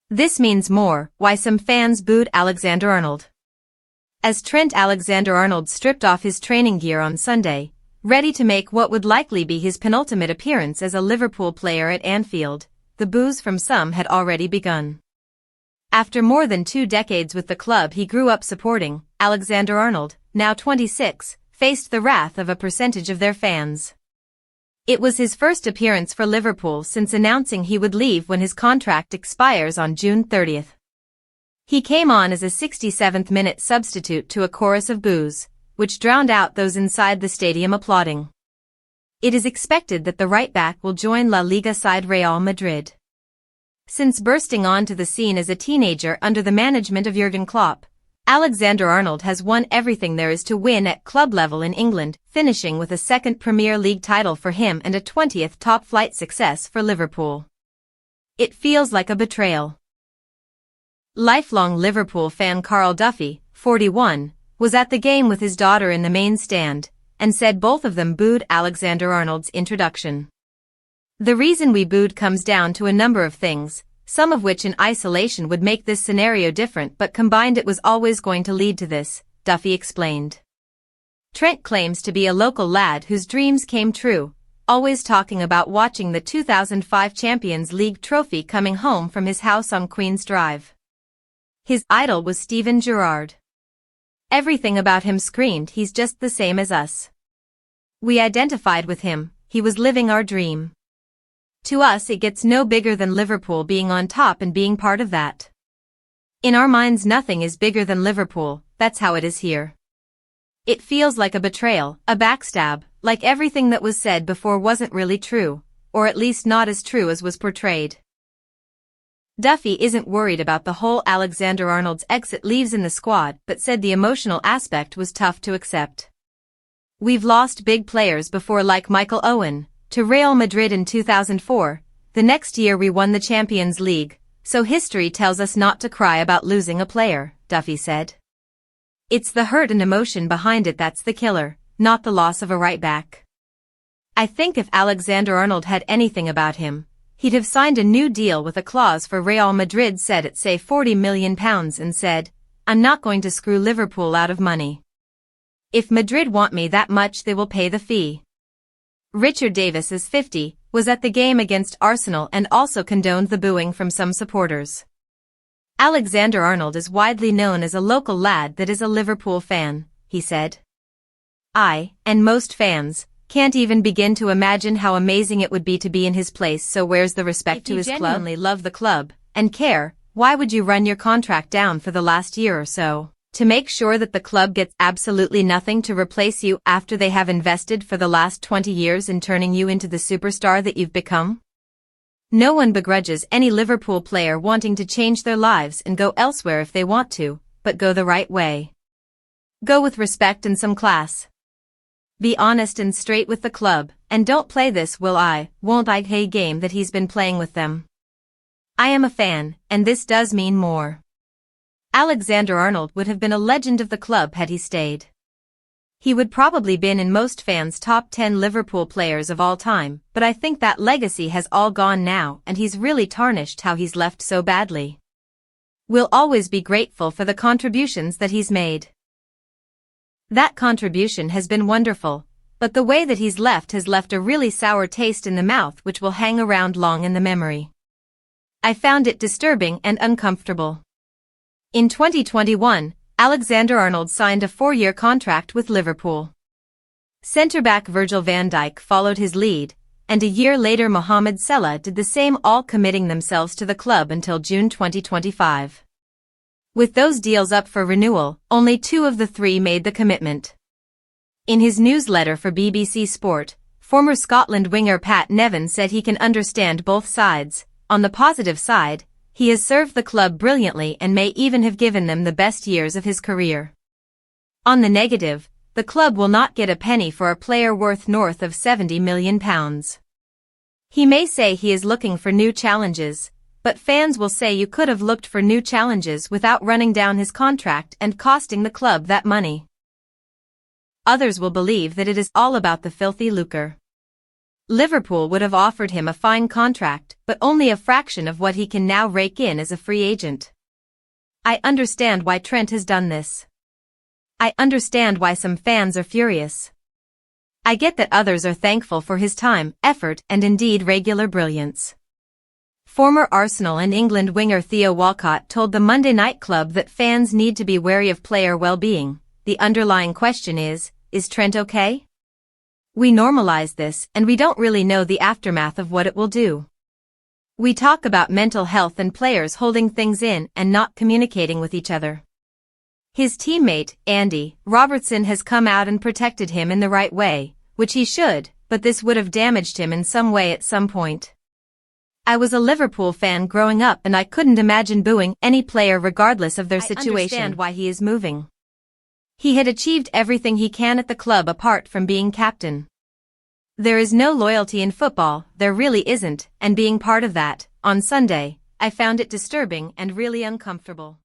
This means more, why some fans booed Alexander-Arnold. As Trent Alexander-Arnold stripped off his training gear on Sunday, ready to make what would likely be his penultimate appearance as a Liverpool player at Anfield, the boos from some had already begun. After more than 2 decades with the club he grew up supporting, Alexander-Arnold, now 26, faced the wrath of a percentage of their fans. It was his first appearance for Liverpool since announcing he would leave when his contract expires on June 30th. He came on as a 67th-minute substitute to a chorus of boos, which drowned out those inside the stadium applauding. It is expected that the right-back will join La Liga side Real Madrid. Since bursting onto the scene as a teenager under the management of Jurgen Klopp, Alexander-Arnold has won everything there is to win at club level in England, finishing with a 2nd Premier League title for him and a 20th top-flight success for Liverpool. It feels like a betrayal. Lifelong Liverpool fan Carl Duffy, 41, was at the game with his daughter in the main stand, and said both of them booed Alexander-Arnold's introduction. The reason we booed comes down to a number of things, some of which in isolation would make this scenario different, but combined it was always going to lead to this, Duffy explained. Trent claims to be a local lad whose dreams came true, always talking about watching the 2005 Champions League trophy coming home from his house on Queen's Drive. His idol was Steven Gerrard. Everything about him screamed he's just the same as us. We identified with him, he was living our dream. To us it gets no bigger than Liverpool being on top and being part of that. In our minds nothing is bigger than Liverpool, that's how it is here. It feels like a betrayal, a backstab, like everything that was said before wasn't really true, or at least not as true as was portrayed. Duffy isn't worried about the whole Alexander-Arnold's exit leaves in the squad but said the emotional aspect was tough to accept. We've lost big players before like Michael Owen, to Real Madrid in 2004, the next year we won the Champions League, so history tells us not to cry about losing a player, Duffy said. It's the hurt and emotion behind it that's the killer, not the loss of a right-back. I think if Alexander-Arnold had anything about him, he'd have signed a new deal with a clause for Real Madrid set at say £40 million and said, I'm not going to screw Liverpool out of money. If Madrid want me that much they will pay the fee. Richard Davis, is 50, was at the game against Arsenal and also condoned the booing from some supporters. Alexander-Arnold is widely known as a local lad that is a Liverpool fan, he said. I, and most fans, can't even begin to imagine how amazing it would be to be in his place, so where's the respect to his club? If you genuinely love the club, and care, why would you run your contract down for the last year or so? To make sure that the club gets absolutely nothing to replace you after they have invested for the last 20 years in turning you into the superstar that you've become? No one begrudges any Liverpool player wanting to change their lives and go elsewhere if they want to, but go the right way. Go with respect and some class. Be honest and straight with the club, and don't play this won't I game that he's been playing with them. I am a fan, and this does mean more. Alexander-Arnold would have been a legend of the club had he stayed. He would probably been in most fans' top 10 Liverpool players of all time, but I think that legacy has all gone now and he's really tarnished how he's left so badly. We'll always be grateful for the contributions that he's made. That contribution has been wonderful, but the way that he's left has left a really sour taste in the mouth which will hang around long in the memory. I found it disturbing and uncomfortable. In 2021, Alexander-Arnold signed a 4-year contract with Liverpool. Centre-back Virgil van Dijk followed his lead, and a year later Mohamed Salah did the same, all committing themselves to the club until June 2025. With those deals up for renewal, only 2 of the 3 made the commitment. In his newsletter for BBC Sport, former Scotland winger Pat Nevin said he can understand both sides. On the positive side, he has served the club brilliantly and may even have given them the best years of his career. On the negative, the club will not get a penny for a player worth north of £70 million. He may say he is looking for new challenges, but fans will say you could have looked for new challenges without running down his contract and costing the club that money. Others will believe that it is all about the filthy lucre. Liverpool would have offered him a fine contract, but only a fraction of what he can now rake in as a free agent. I understand why Trent has done this. I understand why some fans are furious. I get that others are thankful for his time, effort, and indeed regular brilliance. Former Arsenal and England winger Theo Walcott told the Monday Night Club that fans need to be wary of player well-being. The underlying question is Trent okay? We normalize this, and we don't really know the aftermath of what it will do. We talk about mental health and players holding things in and not communicating with each other. His teammate, Andy Robertson, has come out and protected him in the right way, which he should, but this would have damaged him in some way at some point. I was a Liverpool fan growing up and I couldn't imagine booing any player regardless of their situation. I understand why he is moving. He had achieved everything he can at the club apart from being captain. There is no loyalty in football, there really isn't, and being part of that, on Sunday, I found it disturbing and really uncomfortable.